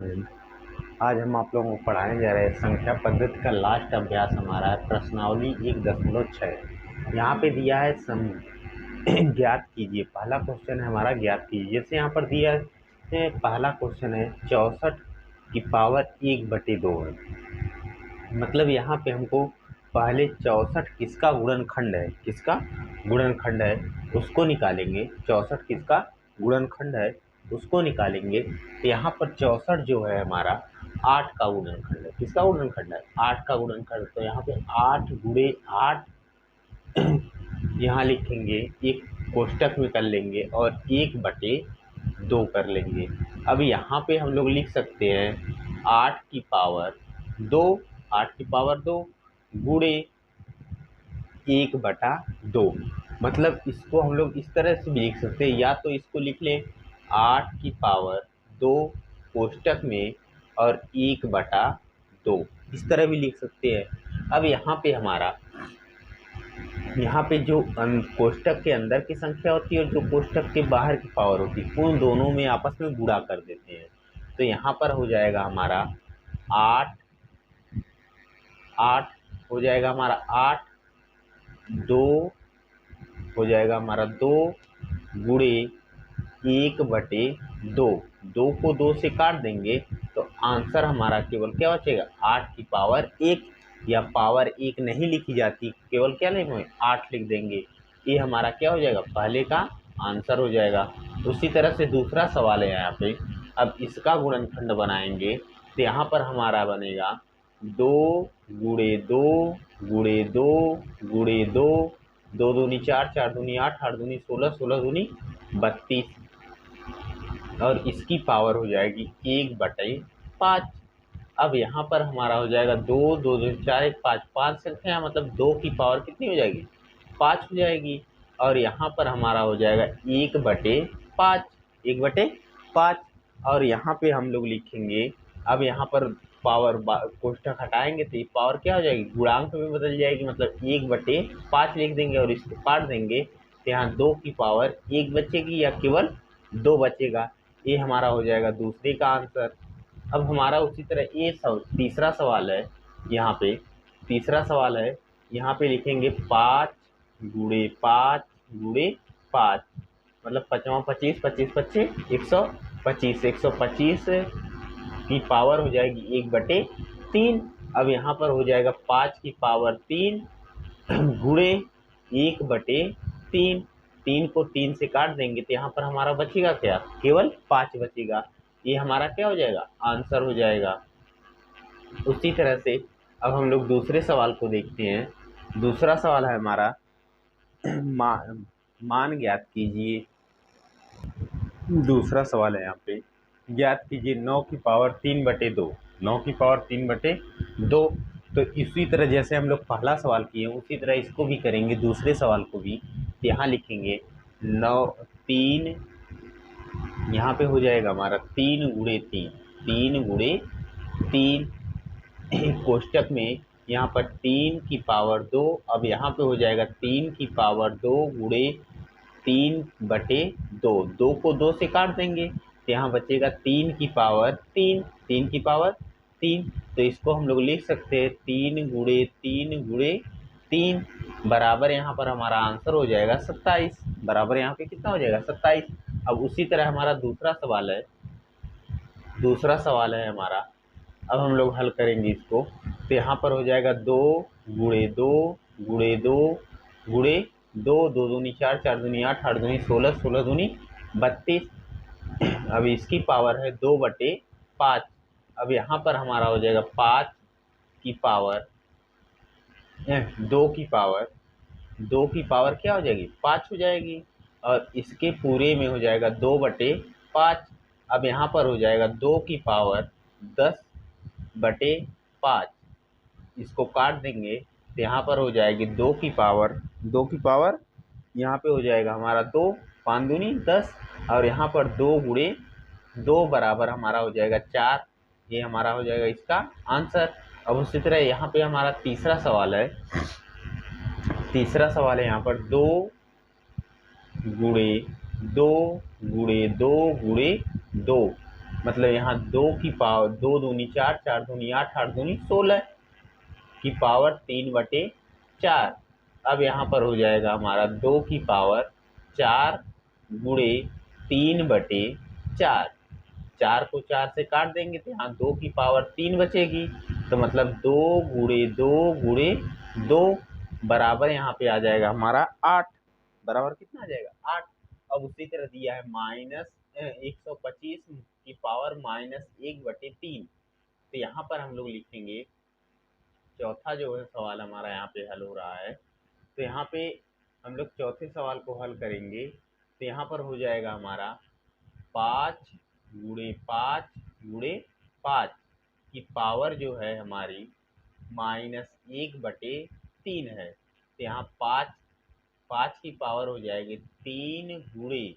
आज हम आप लोगों को पढ़ाने जा रहे हैं संख्या पद्धति का लास्ट अभ्यास हमारा है प्रश्नावली 1.6। यहाँ पे दिया है ज्ञात कीजिए। पहला क्वेश्चन है हमारा ज्ञात कीजिए। जैसे यहाँ पर दिया है पहला क्वेश्चन है 64 की पावर 1/2 है। मतलब यहाँ पे हमको पहले 64 किसका गुणनखंड है, किसका गुणनखंड है उसको निकालेंगे। 64 किसका गुणनखंड है उसको निकालेंगे। तो यहाँ पर 64 जो है हमारा 8 का गुणनखंड है। किसका गुणनखंड है? 8 का गुणनखंड। तो यहाँ पे 8 गुणे 8 यहाँ लिखेंगे, एक कोष्टक में कर लेंगे और 1/2 कर लेंगे। अब यहाँ पे हम लोग लिख सकते हैं 8 की पावर 2, 8 की पावर 2 गुणे 1/2। मतलब इसको हम लोग इस तरह से भी लिख सकते हैं, या तो इसको लिख लें 8 की पावर 2 कोष्टक में और 1/2, इस तरह भी लिख सकते हैं। अब यहाँ पे जो कोष्टक के अंदर की संख्या होती है और जो कोष्टक के बाहर की पावर होती है, उन दोनों में आपस में गुणा कर देते हैं। तो यहाँ पर हो जाएगा हमारा 8 8 हो जाएगा हमारा 8, 2 हो जाएगा हमारा 2 गुणे 1/2। 2 को 2 से काट देंगे तो आंसर हमारा केवल क्या बचेगा? 8 की पावर 1, या पावर 1 नहीं लिखी जाती, केवल क्या लिखेंगे? 8 लिख देंगे। ये हमारा क्या हो जाएगा? पहले का आंसर हो जाएगा। उसी तरह से दूसरा सवाल है यहाँ पे। अब इसका गुणनखंड बनाएंगे तो यहाँ पर हमारा बनेगा 2 गुणे 2 गुणे 2 गुणे 2, 2 दूनी 4, 4 दूनी 8, 8 दूनी 16, 16 दूनी 32, और इसकी पावर हो जाएगी 1/5। अब यहाँ पर हमारा हो जाएगा 2, 2 दूनी 4, 1 5, 5 संख्या, मतलब 2 की पावर कितनी हो जाएगी? 5 हो जाएगी। और यहाँ पर हमारा हो जाएगा 1/5, 1/5। और यहाँ पे हम लोग लिखेंगे, अब यहाँ पर पावर कोष्ठक हटाएंगे तो ये पावर क्या हो जाएगी? गुणांक में बदल जाएगी। मतलब 1/5 लिख देंगे और इसको काट देंगे तो यहाँ 2 की पावर 1 बचेगी या केवल 2 बचेगा। ये हमारा हो जाएगा दूसरे का आंसर। अब हमारा उसी तरह ये तीसरा सवाल है। यहाँ पे तीसरा सवाल है, यहाँ पे लिखेंगे 5 गुणे 5 गुणे 5, मतलब 5 25, 25 25 125, 125 की पावर हो जाएगी 1/3। अब यहाँ पर हो जाएगा 5 की पावर 3 गुणे 1/3। 3 को 3 से काट देंगे तो यहाँ पर हमारा बचेगा क्या? केवल 5 बचेगा। ये हमारा क्या हो जाएगा? आंसर हो जाएगा। उसी तरह से अब हम लोग दूसरे सवाल को देखते हैं। दूसरा सवाल है हमारा मान ज्ञात कीजिए। दूसरा सवाल है यहाँ पे, ज्ञात कीजिए 9 की पावर 3/2। 9 की पावर 3/2। तो इसी तरह जैसे हम लोग पहला सवाल किए उसी तरह इसको भी करेंगे, दूसरे सवाल को भी। तो यहाँ लिखेंगे 9 3, यहाँ पे हो जाएगा हमारा 3 गुणे 3, 3 गुणे 3 कोष्टक में यहाँ पर 3 की पावर 2। अब यहाँ पे हो जाएगा 3 की पावर 2 गुणे 3/2। 2 को 2 से काट देंगे तो यहाँ बचेगा 3 की पावर 3, 3 की पावर 3। तो इसको हम लोग लिख सकते हैं 3 गुणे 3 गुणे 3 बराबर, यहाँ पर हमारा आंसर हो जाएगा 27। बराबर यहाँ पे कितना हो जाएगा? 27। अब उसी तरह हमारा दूसरा सवाल है। दूसरा सवाल है हमारा, अब हम लोग हल करेंगे इसको। तो यहाँ पर हो जाएगा 2 गुणे 2 गुणे 2 गुणे 2, 2 दूनी 4, 4 दूनी 8, 8 दूनी 16, 16 दूनी 32। अब इसकी पावर है 2/5। अब यहाँ पर हमारा हो जाएगा 5 की पावर 2 की पावर क्या हो जाएगी? 5 हो जाएगी। और इसके पूरे में हो जाएगा 2/5। अब यहाँ पर हो जाएगा 2 की पावर 10/5। इसको काट देंगे तो यहाँ पर हो जाएगी 2 की पावर यहाँ पे हो जाएगा हमारा 2, 5 दूनी 10, और यहाँ पर 2 गुणे 2 बराबर हमारा हो जाएगा 4। ये हमारा हो जाएगा इसका आंसर। अब उसी तरह यहाँ पे हमारा तीसरा सवाल है। तीसरा सवाल है यहाँ पर 2 गुणे 2 गुणे 2 गुणे 2, मतलब यहाँ 2 की पावर 2 दूनी 4, 4 दूनी 8, 8 दूनी 16 की पावर 3/4। अब यहाँ पर हो जाएगा हमारा 2 की पावर 4 गुणे 3/4। 4 को 4 से काट देंगे तो यहाँ 2 की पावर 3 बचेगी। तो मतलब 2 गुणे 2 गुणे 2 बराबर यहाँ पे आ जाएगा हमारा 8। बराबर कितना आ जाएगा 8। अब उसी तरह दिया है -125 की पावर -1/3। तो यहाँ पर हम लोग लिखेंगे, चौथा जो है सवाल हमारा यहाँ पे हल हो रहा है। तो यहाँ पे हम लोग चौथे सवाल को हल करेंगे तो यहाँ पर हो जाएगा हमारा 5 गुणे 5 गुणे 5 की पावर जो है हमारी -1/3 है। तो यहाँ 5 की पावर हो जाएगी 3 गुणे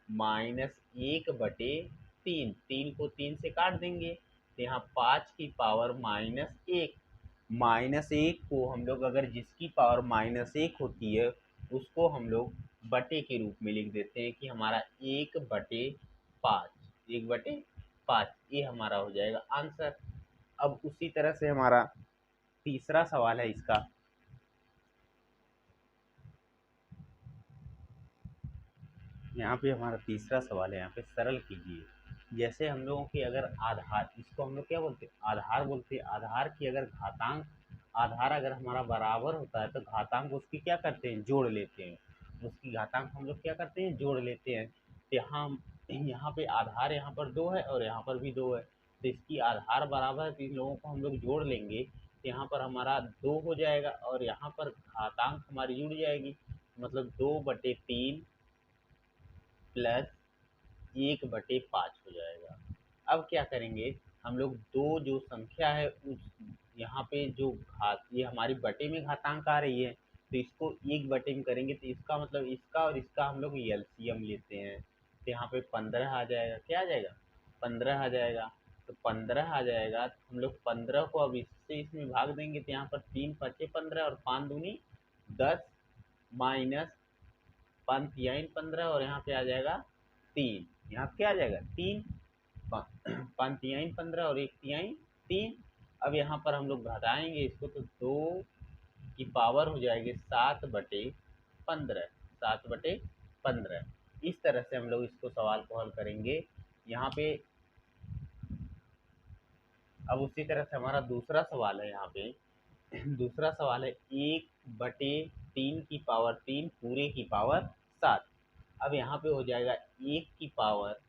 -1/3। 3 को 3 से काट देंगे तो यहाँ 5 की पावर -1। -1 को हम लोग अगर जिसकी पावर -1 होती है उसको हम लोग बटे के रूप में लिख देते हैं कि हमारा 1/5। 1/5 ये हमारा हो जाएगा आंसर। अब उसी तरह से हमारा तीसरा सवाल है इसका। यहाँ पे हमारा तीसरा सवाल है, यहाँ पे सरल कीजिए। जैसे हम लोगों के अगर आधार, इसको हम लोग क्या बोलते हैं आधार बोलते हैं। आधार की अगर घातांक, आधार अगर हमारा बराबर होता है तो घातांक उसकी क्या करते हैं जोड़ लेते हैं। उसकी घातांक हम लोग क्या करते हैं जोड़ लेते हैं। तो यहाँ पे आधार यहाँ पर 2 है और यहाँ पर भी 2 है। तो इसकी आधार बराबर है तो इन लोगों को हम लोग जोड़ लेंगे तो यहाँ पर हमारा 2 हो जाएगा और यहाँ पर घातांक हमारी जुड़ जाएगी। मतलब 2/3 प्लस 1/5 हो जाएगा। अब क्या करेंगे हम लोग, दो जो संख्या है उस यहाँ पे जो घात, ये हमारी बटे में घातांक आ रही है तो इसको 1 बटे में करेंगे तो इसका मतलब इसका और इसका हम लोग एलसीएम लेते हैं तो यहाँ पे 15 आ जाएगा। क्या आ जाएगा 15 आ जाएगा। तो 15 आ जाएगा तो हम लोग 15 को अब इससे इसमें भाग देंगे तो यहाँ पर 3×5 = 15 और 5 दूनी 10 माइनस 5×3 = 15 और यहाँ पे आ जाएगा 3। यहाँ पे क्या आ जाएगा 3। 5×3 = 15 और 1×3 अब यहाँ पर हम लोग घटाएंगे इसको तो 2 की पावर हो जाएगी 7/15। 7/15 इस तरह से हम लोग इसको सवाल को हल करेंगे यहाँ पे। अब उसी तरह से हमारा दूसरा सवाल है यहाँ पे। दूसरा सवाल है 1/3 की पावर 3 पूरे की पावर 7। अब यहाँ पे हो जाएगा 1 की पावर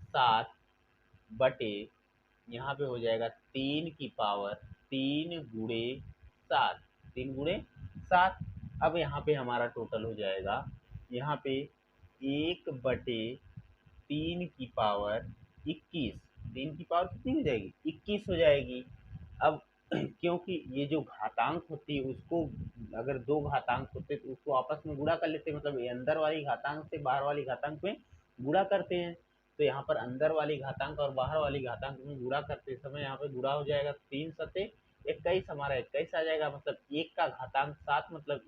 7 बटे, यहाँ पे हो जाएगा 3 की पावर 3 गुणे 7। 3 गुणे 7। अब यहाँ पे हमारा टोटल हो जाएगा यहाँ पे 1/3 की पावर 21। 3 की पावर कितनी हो जाएगी 21 हो जाएगी। अब क्योंकि ये जो घातांक होती है उसको, अगर दो घातांक होते तो उसको आपस में गुणा कर लेते, मतलब ये अंदर वाली घातांक से बाहर वाली घातांक में गुणा करते हैं। तो यहाँ पर अंदर वाली घातांक और बाहर वाली घातांक में गुणा करते समय यहाँ पे गुणा हो जाएगा 3×7=21। हमारा 21 आ जाएगा। मतलब 1 का घातांक 7, मतलब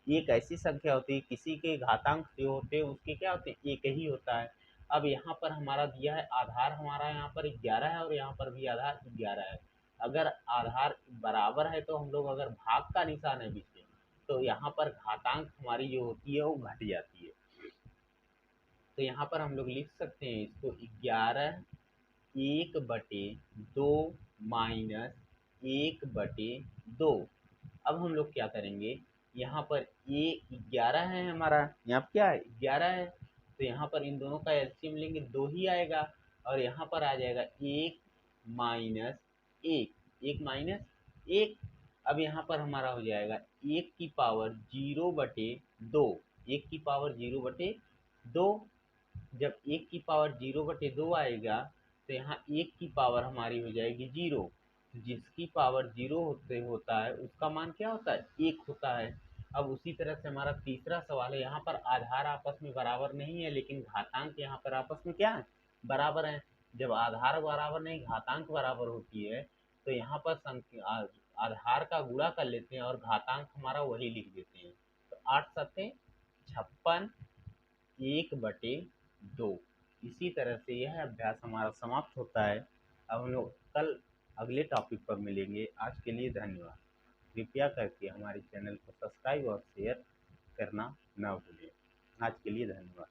एक ऐसी संख्या होती है किसी के घातांक जो होते हैं उसके क्या होते हैं एक ही होता है। अब यहाँ पर हमारा दिया है आधार हमारा यहाँ पर 11 है और यहाँ पर भी आधार 11 है। अगर आधार बराबर है तो हम लोग, अगर भाग का निशान है बीच में तो यहाँ पर घातांक हमारी जो होती है वो घट जाती है। तो यहाँ पर हम लोग लिख सकते हैं इसको 11 1/2 माइनस 1/2। अब हम लोग क्या करेंगे, यहाँ पर ये 11 है हमारा, यहाँ पर क्या है 11 है तो यहाँ पर इन दोनों का एलसीएम लेंगे 2 ही आएगा और यहाँ पर आ जाएगा 1 माइनस 1। अब यहाँ पर हमारा हो जाएगा 1 की पावर 0/2। 1 की पावर 0/2। जब 1 की पावर 0/2 आएगा तो यहाँ 1 की पावर हमारी हो जाएगी 0। जिसकी पावर 0 होता है उसका मान क्या होता है 1 होता है। अब उसी तरह से हमारा तीसरा सवाल है, यहाँ पर आधार आपस में बराबर नहीं है लेकिन घातांक यहाँ पर आपस में क्या है बराबर है। जब आधार बराबर नहीं घातांक बराबर होती है तो यहाँ पर आधार का गुणा कर लेते हैं और घातांक हमारा वही लिख देते हैं। तो 8×7 = 56 1/2। इसी तरह से यह अभ्यास हमारा समाप्त होता है। अब हम लोग कल अगले टॉपिक पर मिलेंगे। आज के लिए धन्यवाद। कृपया करके हमारे चैनल को सब्सक्राइब और शेयर करना न भूलें। आज के लिए धन्यवाद।